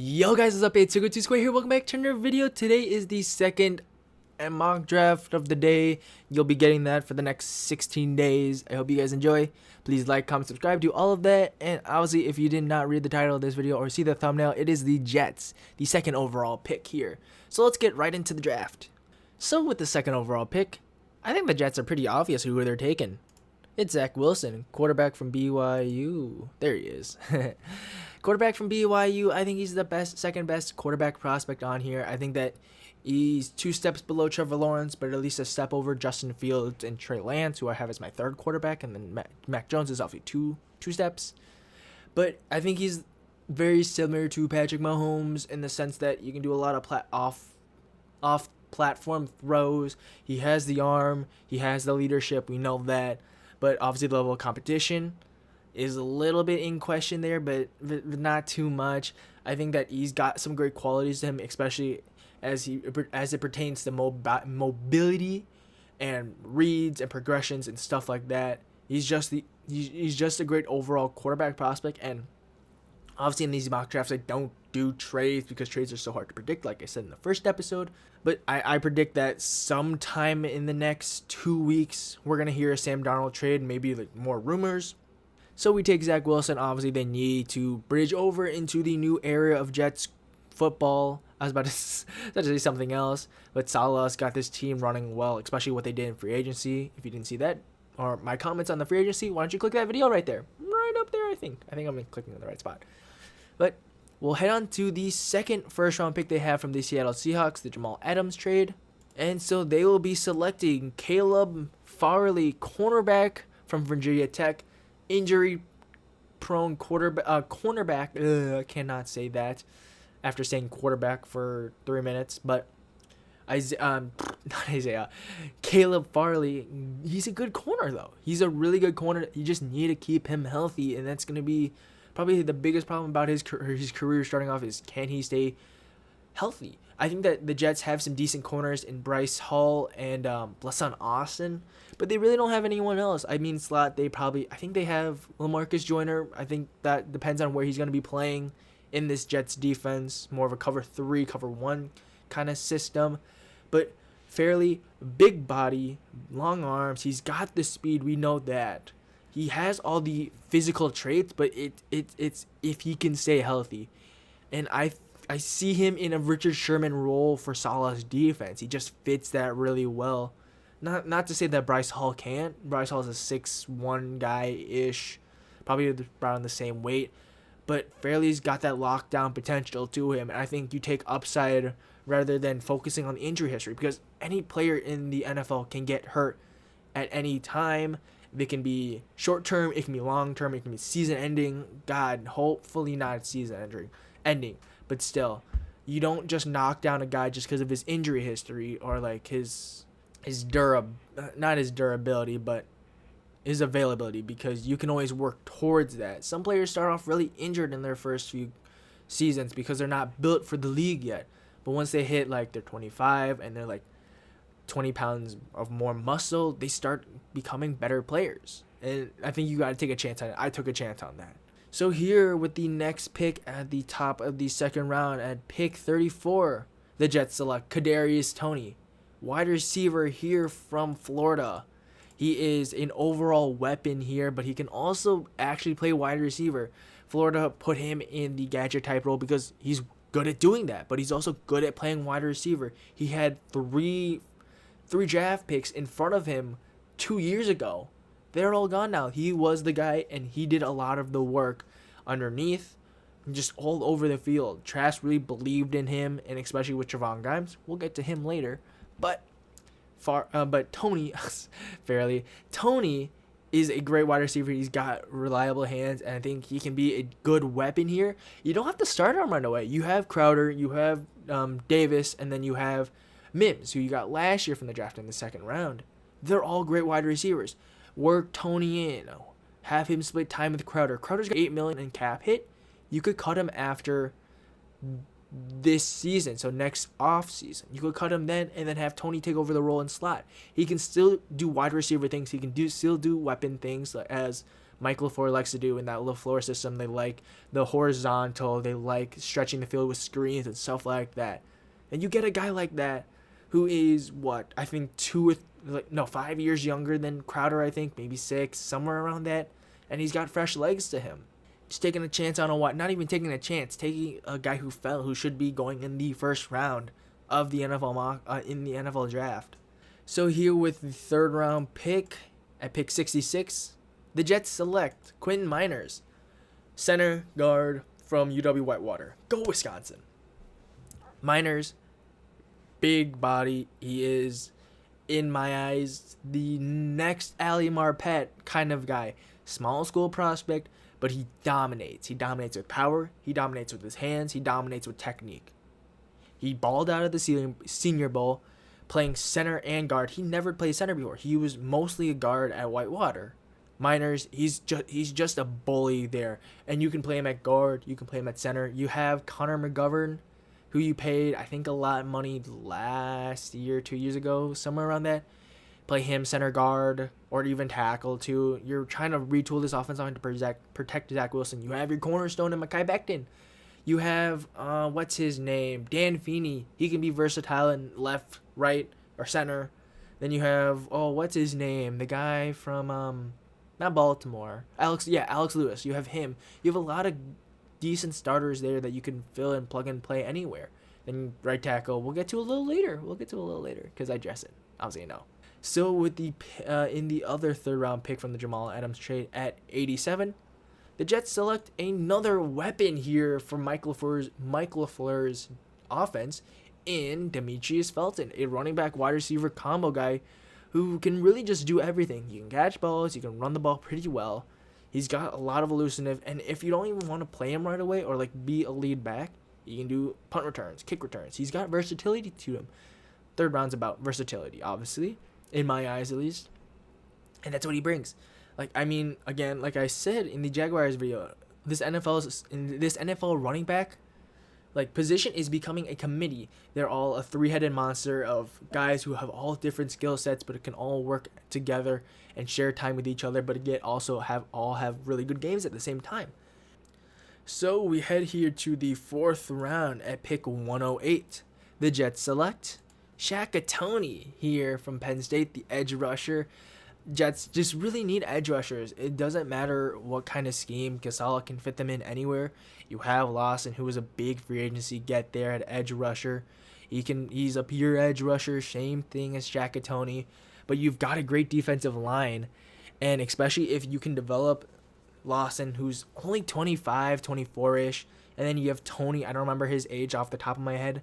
Yo guys, what's up? It's Sugo 2 Square here. Welcome back to another video. Today is the second mock draft of the day. You'll be getting that for the next 16 days. I hope you guys enjoy. Please like, comment, subscribe, do all of that. And obviously, if you did not read the title of this video or see the thumbnail, it is the Jets, the second overall pick here. So let's get right into the draft. So with the second overall pick, I think the Jets are pretty obvious who they're taking. It's Zach Wilson, quarterback from BYU. There he is. Quarterback from BYU. I think he's the second best quarterback prospect on here. I think that he's 2 steps below Trevor Lawrence, but at least a step over Justin Fields and Trey Lance, who I have as my third quarterback, and then Mac Jones is obviously two steps. But I think he's very similar to Patrick Mahomes in the sense that you can do a lot of off platform throws. He has the arm, he has the leadership. We know that. But obviously the level of competition is a little bit in question there, but not too much. I think that he's got some great qualities to him, especially as it pertains to mobility and reads and progressions and stuff like that. He's just a great overall quarterback prospect. And obviously in these mock drafts, I don't do trades because trades are so hard to predict, like I said in the first episode. But I predict that sometime in the next 2 weeks, we're going to hear a Sam Darold trade, maybe like more rumors. So we take Zach Wilson. Obviously, they need to bridge over into the new era of Jets football. I was about to say something else, but Salah's got this team running well, especially what they did in free agency. If you didn't see that, or my comments on the free agency, why don't you click that video right there? Right up there, I think. I'm clicking in the right spot. But we'll head on to the second first-round pick they have from the Seattle Seahawks, the Jamal Adams trade. And so they will be selecting Caleb Farley, cornerback from Virginia Tech. Injury-prone cornerback. I cannot say that after saying quarterback for 3 minutes. But Caleb Farley, he's a good corner though. He's a really good corner. You just need to keep him healthy, and that's going to be probably the biggest problem about his career starting off is, can he stay healthy? I think that the Jets have some decent corners in Bryce Hall and Blesson Austin, but they really don't have anyone else. I mean, slot, I think they have LaMarcus Joyner. I think that depends on where he's going to be playing in this Jets defense, more of a cover 3, cover 1 kind of system. But fairly big body, long arms. He's got the speed. We know that. He has all the physical traits, but it's if he can stay healthy. And I see him in a Richard Sherman role for Salah's defense. He just fits that really well. Not to say that Bryce Hall can't. Bryce Hall is a 6'1" guy-ish, probably around the same weight. But Fairley's got that lockdown potential to him. And I think you take upside rather than focusing on injury history, because any player in the NFL can get hurt at any time. They can be short-term, it can be long-term, it can be season-ending. God, hopefully not season-ending. But still, you don't just knock down a guy just because of his injury history or like not his durability, but his availability, because you can always work towards that. Some players start off really injured in their first few seasons because they're not built for the league yet. But once they hit like they're 25 and they're like 20 pounds of more muscle, they start becoming better players. And I think you got to take a chance on it. I took a chance on that. So here with the next pick at the top of the second round at pick 34, the Jets select Kadarius Toney, wide receiver here from Florida. He is an overall weapon here, but he can also actually play wide receiver. Florida put him in the gadget type role because he's good at doing that, but he's also good at playing wide receiver. He had three draft picks in front of him 2 years ago. They're all gone now. He was the guy, and he did a lot of the work underneath, just all over the field. Trask really believed in him, and especially with Trevon Grimes. We'll get to him later. But Toney, Toney is a great wide receiver. He's got reliable hands, and I think he can be a good weapon here. You don't have to start him right away. You have Crowder, you have Davis, and then you have Mims, who you got last year from the draft in the second round. They're all great wide receivers. Work Toney in. Have him split time with Crowder. Crowder's got $8 million in cap hit. You could cut him after this season, so next off season. You could cut him then and then have Toney take over the role in slot. He can still do wide receiver things. He can still do weapon things as Michael LaFleur likes to do in that LaFleur system. They like the horizontal. They like stretching the field with screens and stuff like that. And you get a guy like that who is, what, I think 5 years younger than Crowder, I think, maybe 6, somewhere around that. And he's got fresh legs to him. Just taking a chance on not even taking a chance, taking a guy who fell, who should be going in the first round of the NFL draft. So here with the third round pick, at pick 66, the Jets select Quinton Miners, center guard from UW-Whitewater. Go Wisconsin. Miners, big body. He is, in my eyes, the next Ali Marpet kind of guy. Small school prospect, but he dominates. He dominates with power. He dominates with his hands. He dominates with technique. He balled out of the Senior Bowl playing center and guard. He never played center before. He was mostly a guard at Whitewater. Miners, he's just a bully there. And you can play him at guard. You can play him at center. You have Connor McGovern, who you paid, I think, a lot of money last year, 2 years ago, somewhere around that. Play him center guard or even tackle too. You're trying to retool this offensive line to protect Zach Wilson. You have your cornerstone in Mekhi Becton. You have, what's his name? Dan Feeney. He can be versatile in left, right, or center. Then you have, what's his name? The guy from, not Baltimore. Alex Lewis. You have him. You have a lot of decent starters there that you can fill and plug and play anywhere. Then right tackle, we'll get to a little later. Because I dress it. I'll say no. So with the in the other third round pick from the Jamal Adams trade at 87, the Jets select another weapon here for Michael LaFleur's offense in Demetric Felton, a running back wide receiver combo guy who can really just do everything. You can catch balls, you can run the ball pretty well. He's got a lot of elusiveness, and if you don't even want to play him right away or like be a lead back, you can do punt returns, kick returns. He's got versatility to him. Third round's about versatility, obviously, in my eyes at least, and that's what he brings. Again, like I said in the Jaguars video, this NFL running back position is becoming a committee. They're all a three-headed monster of guys who have all different skill sets, but it can all work together and share time with each other, but yet also have really good games at the same time. So we head here to the fourth round at pick 108. The Jets select Shaka Toney here from Penn State, the edge rusher. Jets just really need edge rushers. It doesn't matter what kind of scheme. Casala can fit them in anywhere. You have Lawson, who was a big free agency get there at edge rusher. He's a pure edge rusher, same thing as Shaka Toney. But you've got a great defensive line, and especially if you can develop Lawson, who's only 25, 24-ish, and then you have Toney. I don't remember his age off the top of my head.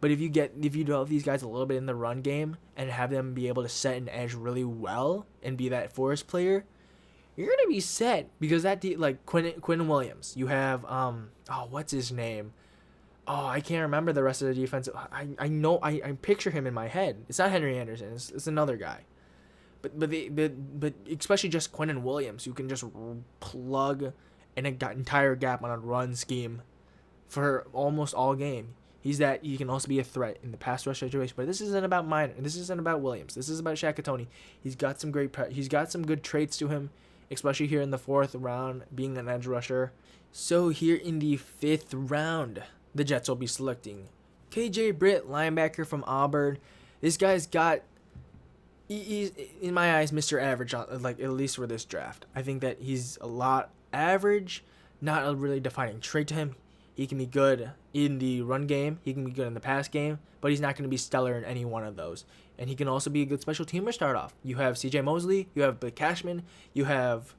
But if you develop these guys a little bit in the run game and have them be able to set an edge really well and be that force player, you're gonna be set, because that Quinton Williams. You have what's his name? I can't remember the rest of the defense. I know I picture him in my head. It's not Henry Anderson. It's another guy. But especially just Quinton Williams, who can just plug an entire gap on a run scheme for almost all game. He can also be a threat in the pass rush situation. But this isn't about Minor. This isn't about Williams. This is about Shaka Toney. He's got some good traits to him, especially here in the fourth round, being an edge rusher. So here in the fifth round, the Jets will be selecting KJ Britt, linebacker from Auburn. This guy's he's, in my eyes, Mr. Average, at least for this draft. I think that he's a lot average, not a really defining trait to him. He can be good in the run game. He can be good in the pass game, but he's not going to be stellar in any one of those. And he can also be a good special teamer start off. You have C.J. Mosley. You have Blake Cashman. You have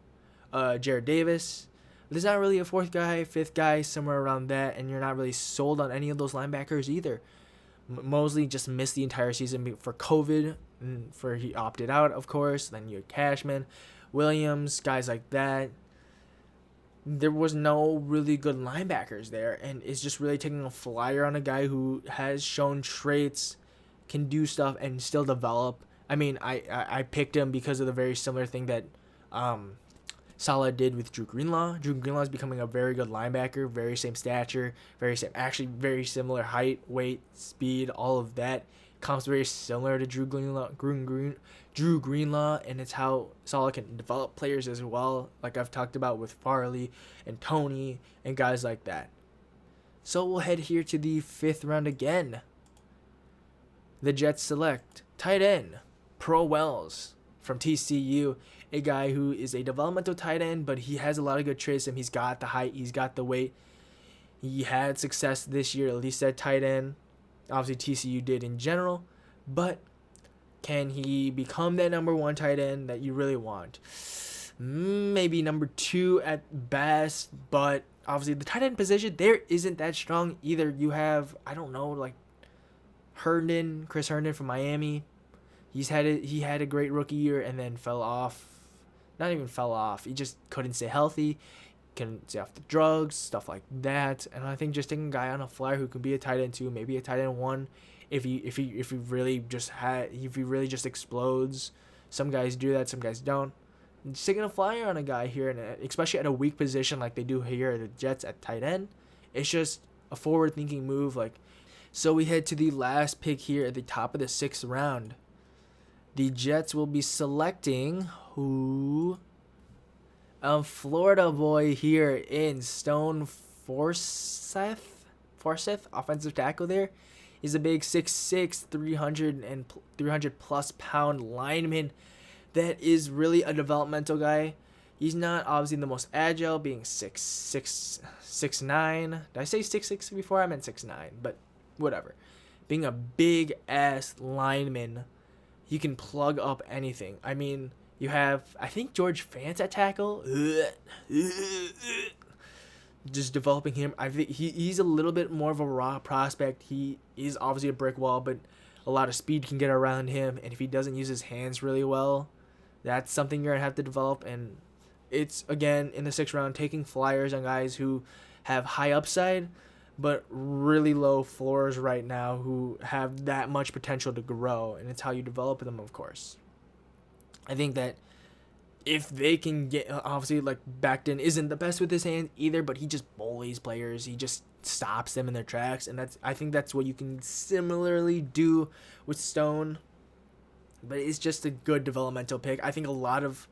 Jared Davis. There's not really a fourth guy, fifth guy, somewhere around that, and you're not really sold on any of those linebackers either. Mosley just missed the entire season for COVID, and he opted out, of course. Then you have Cashman, Williams, guys like that. There was no really good linebackers there, and it's just really taking a flyer on a guy who has shown traits, can do stuff, and still develop. I mean, I picked him because of the very similar thing that Saleh did with Drew Greenlaw. Drew Greenlaw is becoming a very good linebacker, very same stature, very similar height, weight, speed, all of that. Comp's very similar to Drew Greenlaw, and it's how Saleh can develop players as well, like I've talked about with Farley and Toney and guys like that. So we'll head here to the 5th round again. The Jets select tight end Pro Wells from TCU, a guy who is a developmental tight end, but he has a lot of good traits. He's got the height, he's got the weight. He had success this year, at least at tight end. Obviously, TCU did in general, but can he become that number 1 tight end that you really want? Maybe number 2 at best, but obviously the tight end position there isn't that strong either. You have, I don't know, like Chris Herndon from Miami. He had a great rookie year and then fell off. Not even fell off. He just couldn't stay healthy, couldn't stay off the drugs, stuff like that. And I think just taking a guy on a flyer who can be a tight end 2, maybe a tight end 1, if he really just explodes. Some guys do that, some guys don't. And just taking a flyer on a guy here, and especially at a weak position like they do here at the Jets at tight end, it's just a forward-thinking move. So we head to the last pick here at the top of the 6th round. The Jets will be selecting who? Florida boy here in Stone Forsyth, offensive tackle there. He's a big 6'6", 300 plus pound lineman that is really a developmental guy. He's not obviously the most agile, being 6'9". Did I say 6'6" before? I meant 6'9", but whatever. Being a big ass lineman, he can plug up anything. I mean, you have, I think, George Fant at tackle. Just developing him. I think he's a little bit more of a raw prospect. He is obviously a brick wall, but a lot of speed can get around him. And if he doesn't use his hands really well, that's something you're going to have to develop. And it's, again, in the 6th round, taking flyers on guys who have high upside, but really low floors right now, who have that much potential to grow. And it's how you develop them, of course. I think that if they can get, obviously, like, Becton isn't the best with his hands either, but he just bullies players. He just stops them in their tracks, and I think that's what you can similarly do with Stone. But it's just a good developmental pick. I think a lot of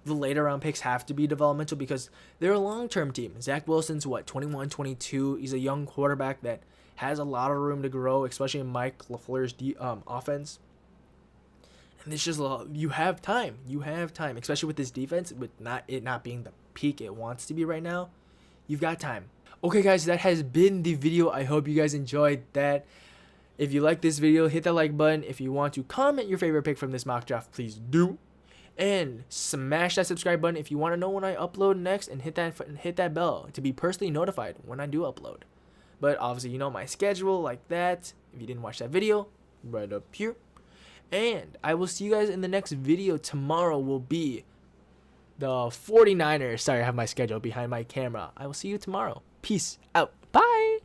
the later round picks have to be developmental because they're a long-term team. Zach Wilson's, 21, 22. He's a young quarterback that has a lot of room to grow, especially in Mike LaFleur's offense. And it's just you have time. Especially with this defense, with it not being the peak it wants to be right now. You've got time. Okay, guys, that has been the video. I hope you guys enjoyed that. If you like this video, hit that like button. If you want to comment your favorite pick from this mock draft, please do. And smash that subscribe button if you want to know when I upload next, and hit that bell to be personally notified when I do upload. But obviously, you know my schedule like that. If you didn't watch that video, right up here. And I will see you guys in the next video. Tomorrow will be the 49ers. Sorry, I have my schedule behind my camera. I will see you tomorrow. Peace out. Bye.